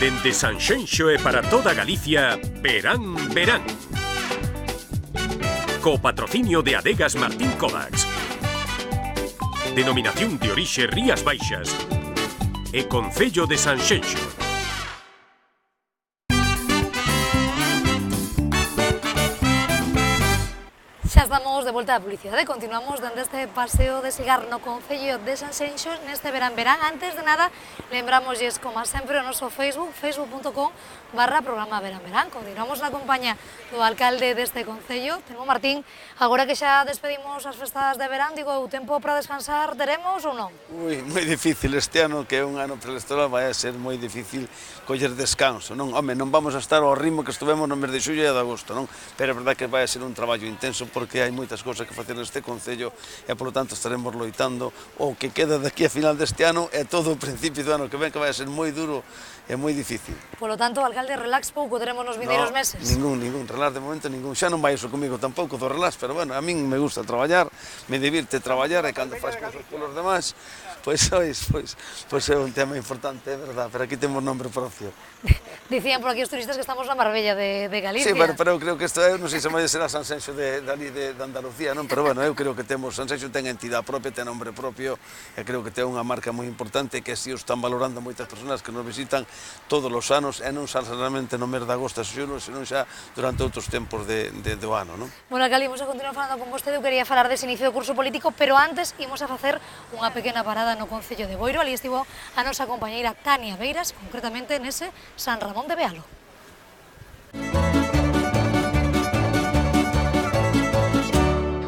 Dende Sanxenxo e para toda Galicia, Verán, Verán. Co patrocinio de Adegas Martín Kovacs. Denominación de orixe Rías Baixas. E Concello de Sanxenxo. Xa estamos de volta á publicidade, continuamos dando este paseo de cigar no Concello de Sanxenxo neste verán. Antes de nada, lembramos-lles, como sempre, o noso Facebook, facebook.com/programa Verán. Continuamos na compañía do alcalde deste Concello, Telmo Martín. Agora que xa despedimos as festas de verán, digo, o tempo para descansar teremos ou non? Ui, moi difícil este ano, que é un ano preelectoral, vai a ser moi difícil coller descanso, non? Home, non vamos a estar ao ritmo que estuvemos no mes de xullo e de agosto, non? Pero é verdade que vai a ser un traballo intenso, porque hai moitas cousas que facer neste Concello e, polo tanto, estaremos loitando. O que queda daqui a final deste ano é todo o principio do ano que ven, que vai a ser moi duro e moi difícil. Polo tanto, alcalde, relax pouco teremos nos vindeiros meses? Ningún, relax de momento ningún. Xa non vai iso comigo tampouco do relax, pero bueno, a min me gusta traballar, me divirte traballar e cando faz cousas polos demais, pois é un tema importante, é verdade, pero aquí temos nombre propio. Dicían por aquí os turistas que estamos na Marbella de Galicia. Sí, pero eu creo que isto, non sei se vai ser a Sanxenxo de Andalucía, non? Pero bueno, eu creo que temos, Sanxenxo ten entidade propia, ten nombre propio, e creo que ten unha marca moi importante que así o están valorando moitas persoas que nos visitan todos os anos, e non xa solamente no mes de agosto e xullo, senón xa durante outros tempos do ano, non? Bueno, alcalde, imos a continuar falando con vostede, eu quería falar dese inicio do curso político, pero antes imos a facer unha pequena parada no Concello de Boiro. Ali estivo a nosa compañeira Tania Beiras, concretamente nese San Ramón de Bealo.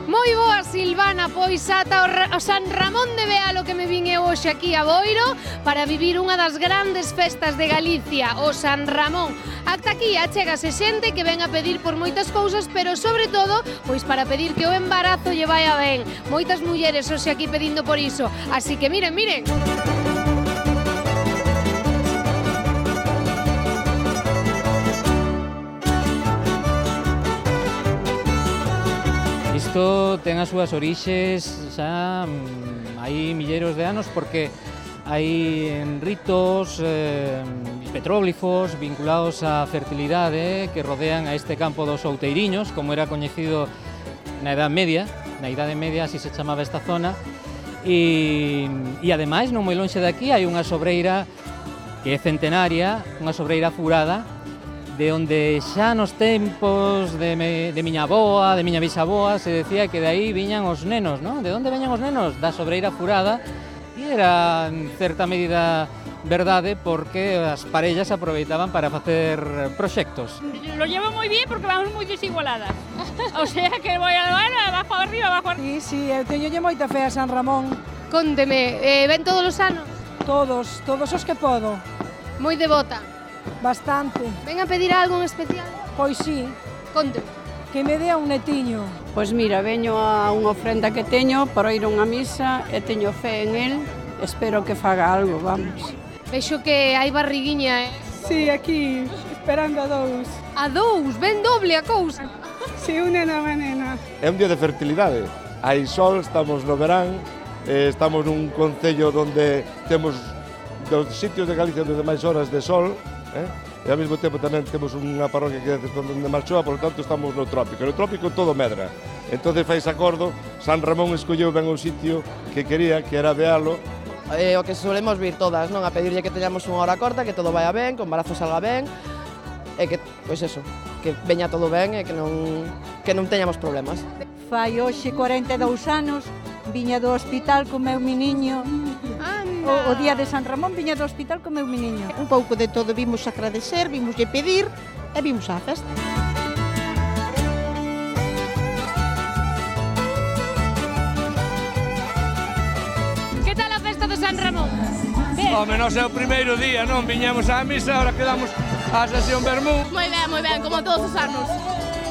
Moi boa, Silvana, pois ata o San Ramón de Bealo que me vin eu hoxe aquí a Boiro para vivir unha das grandes festas de Galicia, o San Ramón. Ata aquí achégase xente que ven a pedir por moitas cousas, pero sobre todo, pois para pedir que o embarazo lle vaia ben. Moitas mulleres hoxe aquí pedindo por iso, así que miren. Isto ten as súas orixes xa hai milleiros de anos, porque hai ritos petróglifos vinculados á fertilidade que rodean a este campo dos outeiriños, como era coñecido na Idade Media, así se chamaba esta zona, e ademais, non moi lonxe de aquí, hai unha sobreira que é centenaria, unha sobreira furada, de onde xa nos tempos de miña avoa, de miña bisaboa, se decía que de aí viñan os nenos, non? De onde veñan os nenos? Da sobreira furada, e era en certa medida verdade, porque as parellas aproveitaban para facer proxectos. Lo llevo moi bien porque vamos moi desigualadas. O sea que voy a abajo arriba, abajo arriba. Sí, eu teñolle moita fe a San Ramón. Cónteme, ven todos os anos? Todos os que podo. Moi devota? Bastante. Ven a pedir algo en especial? Pois sí. Cónteme. Que me dea un netiño. Pois mira, veño a unha ofrenda que teño para ir a unha misa e teño fe en el, espero que faga algo, vamos. Vexo que hai barriguiña, Sí, aquí, esperando a dous. A dous, ben doble a cousa. Si, un nena e unha nena. É un día de fertilidade. Hai sol, estamos no verán, estamos nun concello onde temos dos sitios de Galicia onde máis horas de sol, e ao mesmo tempo tamén temos unha parroquia que é onde marchoa, por lo tanto estamos no trópico. No trópico todo medra. Entón fais acordo, San Ramón escolleu ben un sitio que quería, que era Bealo. O que solemos vir todas, non? A pedirlle que teñamos unha hora corta, que todo vaya ben, que o embarazo salga ben, e que, pois eso, que veña todo ben e que non teñamos problemas. Fai hoxe 42 anos, viña do hospital co meu meniño. O día de San Ramón viña do hospital co meu meniño. Un pouco de todo, vimos agradecer, vimos lle pedir e vimos á festa. Que tal a festa do San Ramón? Home, non é o primeiro día, non? Viñamos á misa, ahora quedamos á sesión vermú. Moi ben, como todos os anos.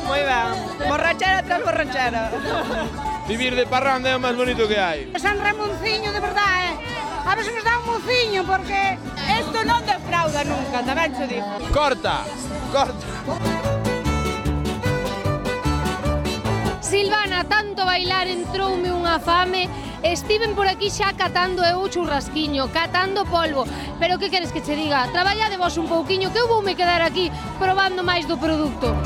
Moi ben, borrachera tras borrachera. Vivir de parranda é o máis bonito que hai. San Ramonciño, de verdade, a ver se nos dá un mociño, porque Isto non defrauda nunca, tamén xo digo. Corta. Silvana, tanto bailar entroume unha fame Estiven por aquí xa catando eu o churrasquiño, catando polvo, pero que queres que che diga? Traballade vos un pouquiño que eu voume quedar aquí probando máis do produto.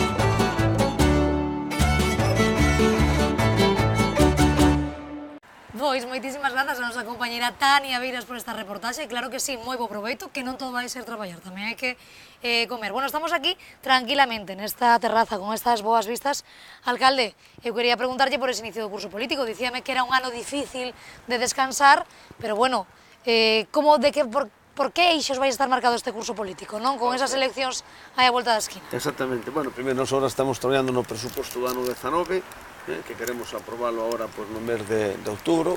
Pois, moitísimas grazas a nosa compañeira Tania Beiras por esta reportaxe. Claro que sí, moi bo proveito, que non todo vai ser traballar, tamén hai que comer. Bueno, estamos aquí tranquilamente nesta terraza con estas boas vistas. Alcalde, eu quería preguntarlle por ese inicio do curso político. Dicíame que era un ano difícil de descansar, pero bueno, por que eixos vai estar marcado este curso político, non? Con esas eleccións aí a volta da esquina. Exactamente. Bueno, primeiro, nós ahora estamos traballando no presuposto do ano 19, que queremos aprobalo agora no mes de outubro,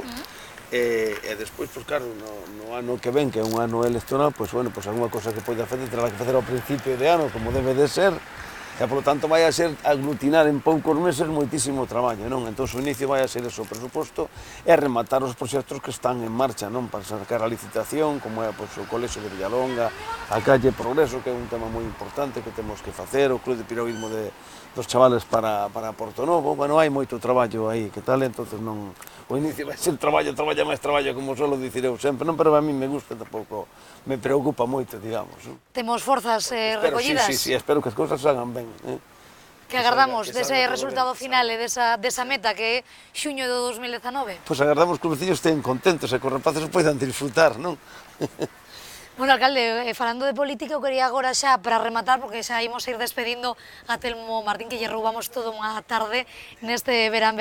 e despois, claro, no ano que ven, que é un ano electoral, alguma cosa que poida facer, terá que facer ao principio de ano, como debe de ser, e, polo tanto, vai a ser aglutinar en poucos meses moitísimo traballo, non? Entón, o inicio vai a ser o presuposto e rematar os proxectos que están en marcha, non? Para sacar a licitación, como é o Colexio de Villalonga, a calle Progreso, que é un tema moi importante que temos que facer, o Club de Piragüismo dos chavales para Porto Novo. Bueno, hai moito traballo aí, que tal? Entonces, non... O inicio vai ser traballo, máis traballo, como suelo dicir eu sempre, non? Pero a mí me gusta, tampouco me preocupa moito, digamos. Temos forzas recollidas? Sí, espero que as cousas hagan ben. Que agardamos dese resultado final e desa meta que é xuño do 2019? Pois agardamos que os veciños estén contentos e que os rapaces poidan disfrutar, non? Bueno, alcalde, falando de política, eu quería agora xa, para rematar, porque xa imos ir despedindo a Telmo Martín, que lle roubamos toda unha tarde neste verán,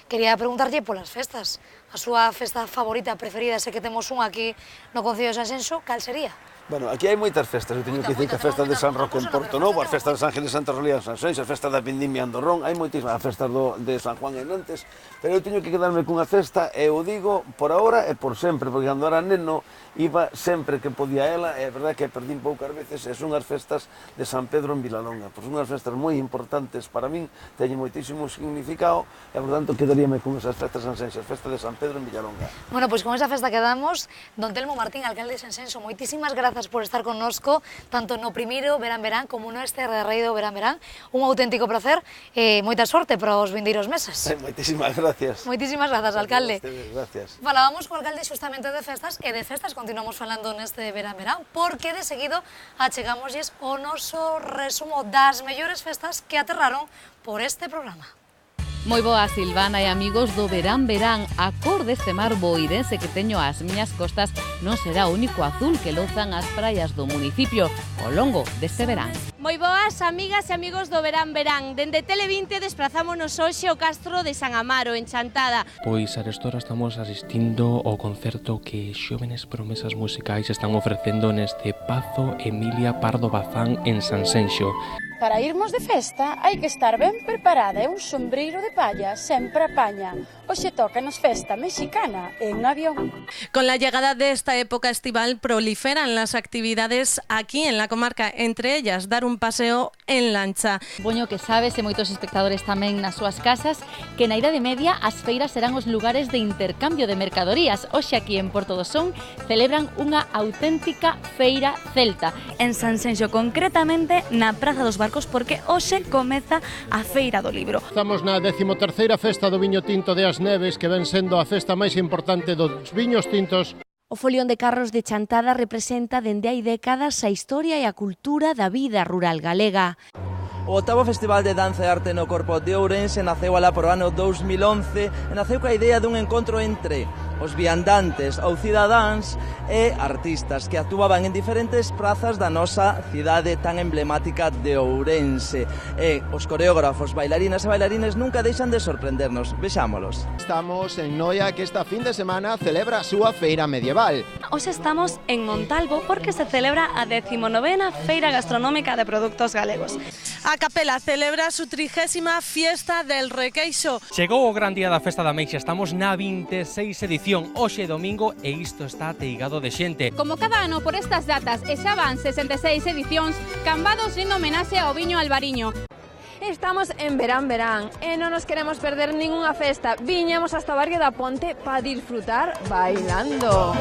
quería preguntarlle polas festas. A súa festa favorita, preferida, sei que temos unha aquí no Concello de Sanxenxo, cal sería? Bueno, aquí hai moitas festas, eu teño que dicir que a festa de San Roque en Porto Novo, as festas de San Gil de Santa Rosalía en Sanxenxo, as festas da Pindimia en Andorrón, hai moitísimas, as festas de San Juan en Nantes, pero eu teño que quedarme cunha festa, e o digo por ahora e por sempre, porque cando era neno iba sempre que podía ela, e é verdade que perdín poucas veces, e son as festas de San Pedro en Vilalonga, pois son unhas festas moi importantes para min, teñen moitísimo significado, e por tanto quedaríame con esas festas sanxenxas, festa de San Pedro en Vilalonga. Bueno, pois con esa festa quedamos. Don Telmo Martín, alcalde de Sanxenxo, moitísimas grazas por estar connosco, tanto no primeiro verán como no este rei do verán, un auténtico placer e moita sorte para os vindeiros meses. Moitísimas gracias. Moitísimas grazas, alcalde. Gracias. Falábamos co alcalde xustamente de festas, e de festas continuamos falando neste verán, porque de seguido achegámoslles o noso resumo das mellores festas que aterraron por este programa. Moi boa, Silvana e amigos do verán. A cor deste mar boirense que teño ás miñas costas non será o único azul que lozan as praias do municipio ao longo deste verán. Moi boas, amigas e amigos do verán. Dende Tele20 desprazámonos hoxe ao Castro de San Amaro, en Chantada. Pois arestora estamos asistindo ao concerto que xóvenes promesas musicais están ofrecendo neste Pazo Emilia Pardo Bazán en Sanxenxo. Para irmos de festa hai que estar ben preparada e un sombreiro de palla sempre apaña. Hoxe toca nos festa mexicana en avión. Con la llegada de esta época estival proliferan las actividades aquí en la comarca, entre ellas dar un paseo en lancha. Supoño que sabes e moitos espectadores tamén nas súas casas que na Idade Media as feiras serán os lugares de intercambio de mercadorías. Hoxe aquí en Porto do Son celebran unha auténtica feira celta. En Sanxenxo, concretamente na Praza dos Barcos, porque hoxe comeza a Feira do Libro. Estamos na 13ª festa do viño tinto de As Neves, que ven sendo a festa máis importante dos viños tintos. O folión de carros de Chantada representa dende hai décadas a historia e a cultura da vida rural galega. O 8º Festival de Danza e Arte no Corpo de Ourense naceu alá por ano 2011 e naceu coa idea dun encontro entre os viandantes ou cidadáns e artistas que actuaban en diferentes prazas da nosa cidade tan emblemática de Ourense. E os coreógrafos, bailarinas e bailarines nunca deixan de sorprendernos. Vexámolos. Estamos en Noia, que esta fin de semana celebra a súa feira medieval. Hoxe estamos en Montalvo porque se celebra a 19ª Feira Gastronómica de Produtos Galegos. A Capela celebra su 30ª Fiesta del Requeixo. Chegou o gran día da Festa da Meixa, estamos na 26 edición, hoxe domingo, e isto está ateigado de xente. Como cada ano por estas datas, e xa van 66 edicións, Cambados rindo homenaxe ao viño albariño. Estamos en verán e non nos queremos perder ningunha festa. Viñamos hasta o barrio da Ponte para disfrutar bailando.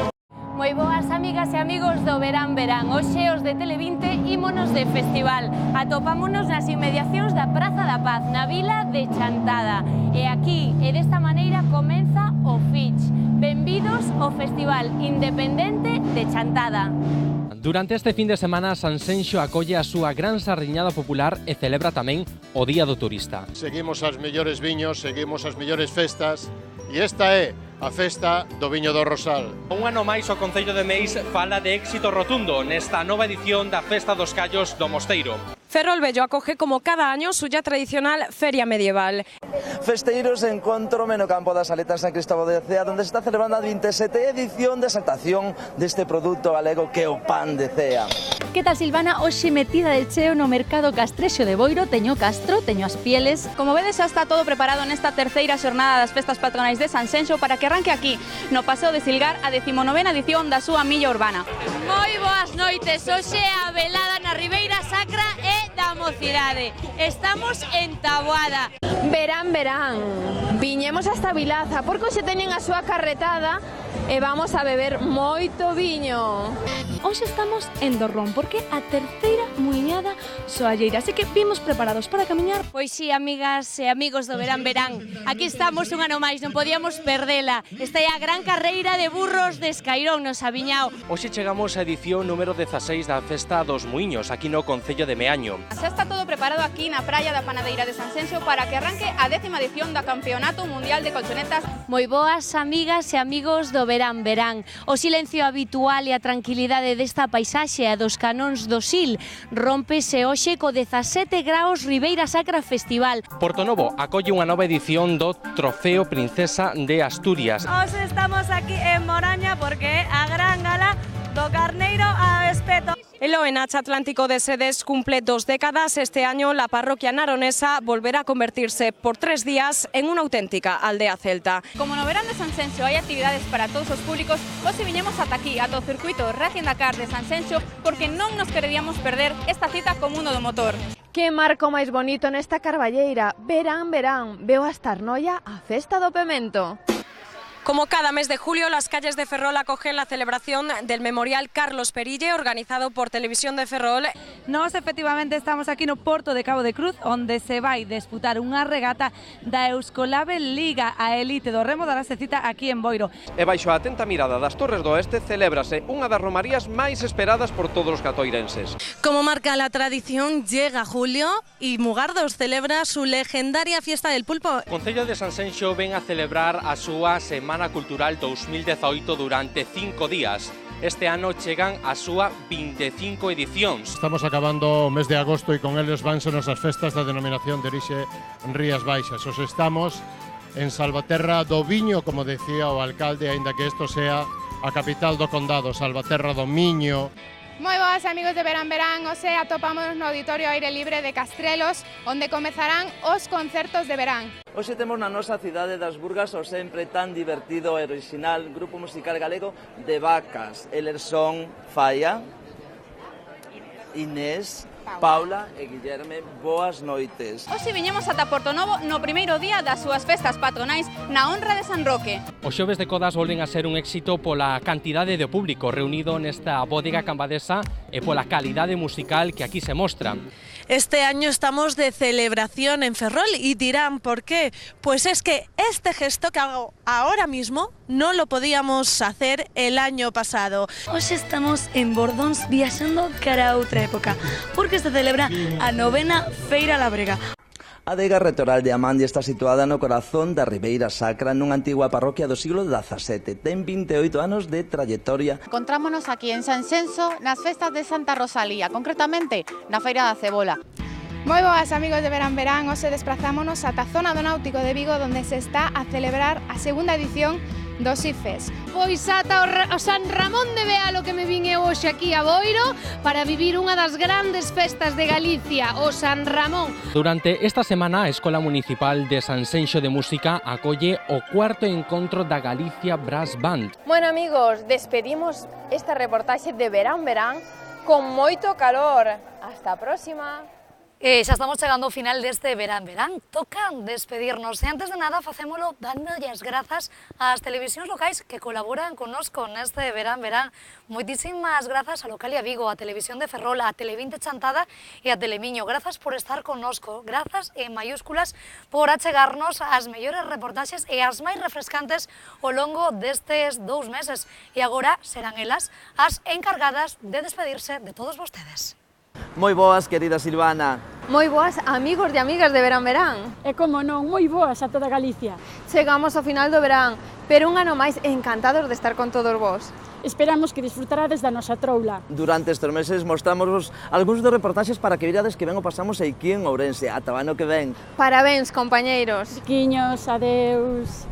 Moi boas, amigas e amigos do verán. Hoxe os de Tele20 ímonos de festival. Atopámonos nas inmediacións da Praza da Paz, na vila de Chantada. E aquí, e desta maneira, comeza o Fitch. Benvidos ao Festival Independente de Chantada. Durante este fin de semana, Sanxenxo acolle a súa gran sardiñada popular e celebra tamén o Día do Turista. Seguimos as mellores viños, seguimos as mellores festas e esta é a festa do Viño do Rosal. Un ano máis o Concello de Meis fala de éxito rotundo nesta nova edición da Festa dos Callos do Mosteiro. Ferrol Vello acoge como cada año su ya tradicional feria medieval. Festeiros encontro no campo das Aletas San Cristóbal de Cea, donde se está celebrando a 27ª edición de exaltación deste produto galego que é o pan de Cea. Que tal, Silvana? Hoxe metida de cheo no mercado castrexo de Boiro, teño castro, teño as pieles. Como vedes, xa está todo preparado nesta terceira xornada das festas patronais de Sanxenxo para que arranque aquí, no Paseo de Silgar, a 19ª edición da súa milla urbana. Moi boas noites, hoxe a velada na Ribeira Sacra e da Mocidade. Estamos en Taboada. Verán, viñemos hasta Vilaza, porque hoxe teñen a súa carretada e vamos a beber moito viño. Hoxe estamos en Dorrón, porque a terceira muiñada soalleira, así que vimos preparados para camiñar. Pois sí, amigas e amigos do Verán. Aquí estamos un ano máis, non podíamos perdela. Esta é a gran carreira de burros de Escairón, no Sabiñao. Hoxe chegamos á edición número 16 da Festa dos Muiños, aquí no Concello de Meaño. Xa está todo preparado aquí na praia da Panadeira de Sanxenxo para que arranque a 10ª edición do Campeonato Mundial de Colchonetas. Moi boas, amigas e amigos do Verán. O silencio habitual e a tranquilidade desta paisaxe e dos canóns do Sil rómpese hoxe co 17 graus Ribeira Sacra Festival. Portonovo acolle unha nova edición do Trofeo Princesa de Asturias. Hoxe estamos aquí en Moraña porque a gran gala do Carneiro a Espeto. El ONH Atlántico de Sedes cumple 2 décadas. Este año la parroquia naronesa volverá a convertirse por 3 días en una auténtica aldea celta. Como no Verán de Sanxenxo hai actividades para todos os públicos, hoxe viñemos ata aquí, ata o circuito Racing Dakar de Sanxenxo, porque non nos queríamos perder esta cita co mundo do motor. Que marco máis bonito nesta carballeira. Verán, veo hasta Arnoia a festa do Pemento. Como cada mes de julio, las calles de Ferrol acogen la celebración del Memorial Carlos Perille, organizado por Televisión de Ferrol. Nós efectivamente estamos aquí no Porto de Cabo de Cruz, onde se vai disputar unha regata da Euskolabel Liga. A elite do remo darase cita aquí en Boiro. E baixo a atenta mirada das Torres do Oeste celébrase unha das romarías máis esperadas por todos os catoirenses. Como marca la tradición, llega julio y Mugardos celebra su legendaria fiesta del pulpo. O Concello de Sanxenxo ven a celebrar a súa Semana Cultural 2018 durante 5 días. Este ano chegan a súa 25 edicións. Estamos acabando o mes de agosto e con eles vanse as festas da denominación de orixe Rías Baixas. Os estamos en Salvaterra do Viño, como decía o alcalde, aínda que isto sea a capital do condado, Salvaterra do Miño. Moi boas, amigos de Verán. Hoxe atopámonos no Auditorio Aire Libre de Castrelos, onde comezarán os concertos de verán. Hoxe temos na nosa cidade das Burgas o sempre tan divertido e original grupo musical galego de Vacas. Eles son Falla, Inés, Paula e Guillerme. Boas noites. Hoxe viñemos ata Portonovo no primeiro día das súas festas patronais na honra de San Roque. Os xoves de Codas volven a ser un éxito pola cantidade de público reunido nesta bodega cambadesa e pola calidade musical que aquí se mostra. Este año estamos de celebración en Ferrol y dirán ¿por qué? Pues es que este gesto que hago ahora mismo no lo podíamos hacer el año pasado. Hoy estamos en Bordóns viaxando cara a outra época, porque se celebra a 9ª Feira Labrega. A adega Retoral de Amandia está situada no corazón da Ribeira Sacra, nunha antigua parroquia do siglo XVII. Ten 28 anos de trayectoria. Encontrámonos aquí en Sanxenxo nas festas de Santa Rosalía, concretamente na Feira da Cebola. Moi boas, amigos de Verán. Hoxe desplazámonos ata a zona do Náutico de Vigo, onde se está a celebrar a segunda edición dos IFES. Pois ata o San Ramón de Bealo que me vin eu hoxe aquí a Boiro para vivir unha das grandes festas de Galicia, o San Ramón. Durante esta semana, a Escola Municipal de Sanxenxo de Música acolle o 4º encontro da Galicia Brass Band. Bueno, amigos, despedimos esta reportaxe de Verán con moito calor. Hasta a próxima. Xa estamos chegando ao final deste verán. Toca despedirnos. E antes de nada, facémolo dándolle as grazas ás televisións locais que colaboran connosco neste verán. Moitísimas grazas a Localia Vigo, a Televisión de Ferrol, a Tele20 Chantada e a Telemiño. Grazas por estar connosco. Grazas en mayúsculas por achegarnos as mellores reportaxes e as máis refrescantes ao longo destes 2 meses. E agora serán elas as encargadas de despedirse de todos vostedes. Moi boas, querida Silvana. Moi boas, amigos e amigas de Verán. E como non, moi boas a toda Galicia. Chegamos ao final do verán, pero un ano máis encantados de estar con todos vós. Esperamos que disfrutarades da nosa troula. Durante estes meses mostramos algúns dos reportaxes para que virades que ben o pasamos aquí en Ourense. Ata o ano que ven. Parabéns, compañeiros. Chiquiños, adeus.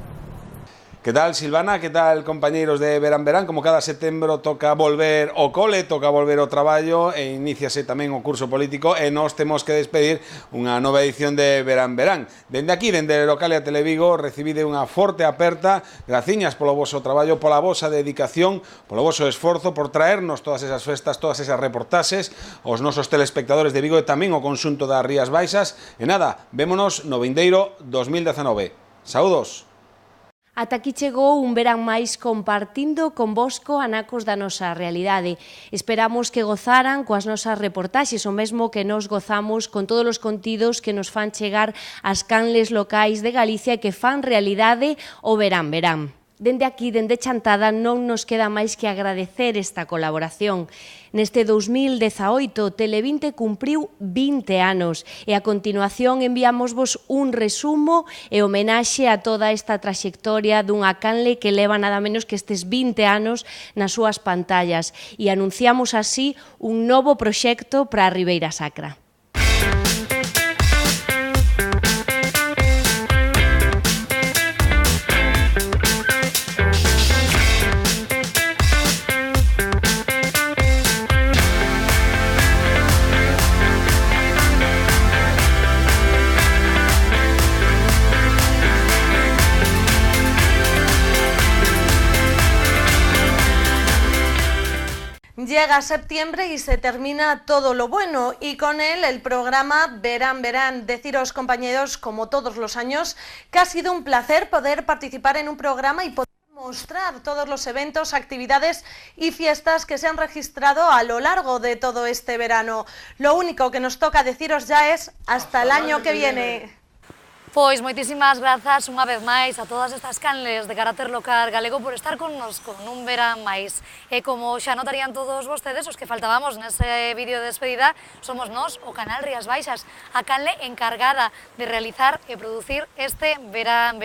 Que tal, Silvana? Que tal, compañeiros de Verán? Como cada setembro toca volver ao cole, toca volver ao traballo e iníciase tamén o curso político e nós temos que despedir unha nova edición de Verán. Dende aquí, dende Localia Televigo, recibide unha forte aperta, graciñas polo voso traballo, pola vosa dedicación, polo voso esforzo, por traernos todas esas festas, todas esas reportaxes, os nosos telespectadores de Vigo e tamén o conxunto das Rías Baixas. E nada, vémonos no vindeiro 2019. Saúdos! Ata aquí chegou un verán máis compartindo convosco anacos da nosa realidade. Esperamos que gozaran coas nosas reportaxes, o mesmo que nos gozamos con todos os contidos que nos fan chegar ás canles locais de Galicia e que fan realidade o verán. Dende aquí, dende Chantada, non nos queda máis que agradecer esta colaboración. Neste 2018, Tele20 cumpriu 20 anos e a continuación enviámosvos un resumo e homenaxe a toda esta traxectoria dunha canle que leva nada menos que estes 20 anos nas súas pantallas e anunciamos así un novo proxecto para a Ribeira Sacra. Llega septiembre y se termina todo lo bueno y con él el programa Verán. Deciros, compañeros, como todos los años, que ha sido un placer poder participar en un programa y poder mostrar todos los eventos, actividades y fiestas que se han registrado a lo largo de todo este verano. Lo único que nos toca deciros ya es hasta el año que viene. Pois moitísimas grazas unha vez máis a todas estas canles de carácter local galego por estar connosco nun verán máis. E como xa notarían todos vostedes, os que faltábamos nese vídeo de despedida somos nós, o canal Rías Baixas, a canle encargada de realizar e producir este verán.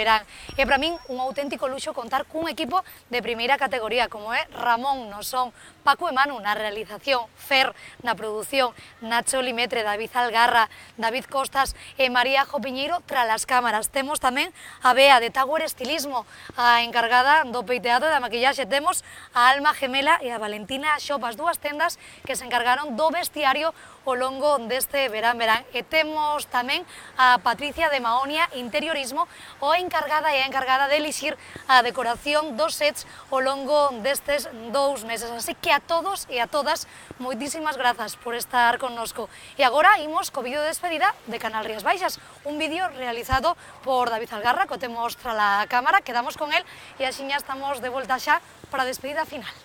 E para min un auténtico luxo contar cun equipo de primeira categoría como é Ramón no son, Paco e Manu na realización, Fer na produción, Nacho Limetre, David Algarra, David Costas e María Jopiñeiro tras as cámaras. Temos tamén a Bea de Tower Estilismo, a encargada do peiteado e da maquillaxe. Temos a Alma Gemela e a Valentina Shop, as dúas tendas que se encargaron do vestiario ao longo deste verán. E temos tamén a Patricia de Maonia Interiorismo, o encargada de elixir a decoración dos sets ao longo destes 2 meses. Así que a todos e a todas, moitísimas grazas por estar connosco. E agora imos co vídeo de despedida de Canal Rías Baixas, un vídeo realizado por David Algarra, que te mostra la cámara, quedamos con él e axiña estamos de volta xa para a despedida final.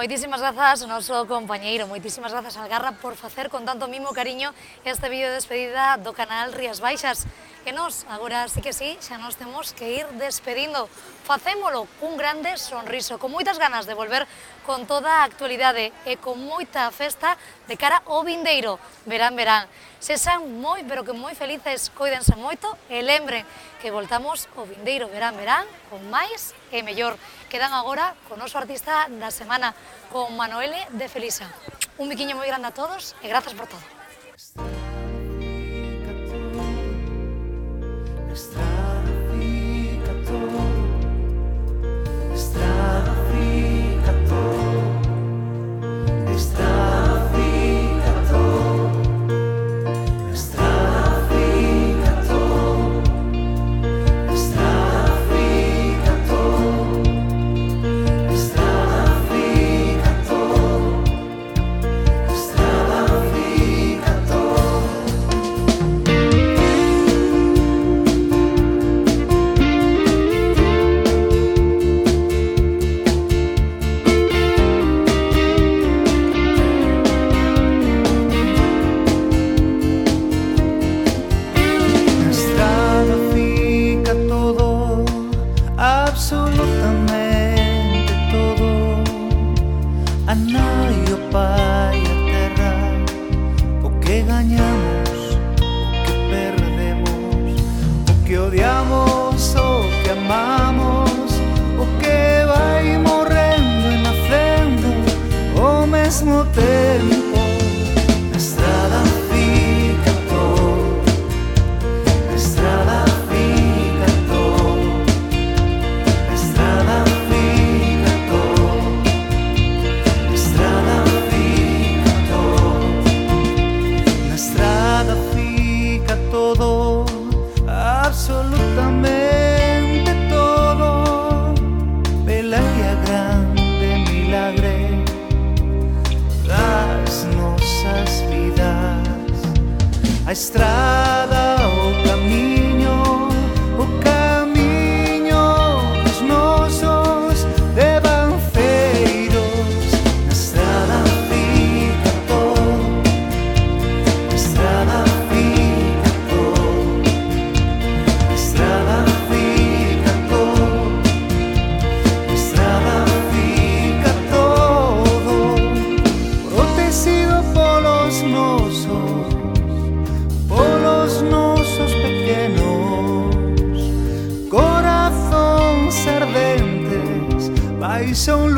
Moitísimas grazas ao noso compañeiro, moitísimas grazas a Algarra por facer con tanto mimo cariño este vídeo de despedida do canal Rías Baixas. E nós, agora sí que sí, xa nos temos que ir despedindo. Facémolo cun grande sonriso, con moitas ganas de volver con toda a actualidade e con moita festa de cara ao vindeiro verán. Sexan moi, pero que moi felices, coídense moito e lembren que voltamos ao vindeiro verán con máis e mellor. Quedan agora con o noso artista da semana, con Manoele de Felisa. Un biquiño moi grande a todos e grazas por todo. A estrada, o camiño dos nosos devanceiros. Na estrada fica todo, na estrada fica todo, na estrada fica todo, na estrada fica todo, protegido polos nosos pequenos corazóns ardentes, baixo un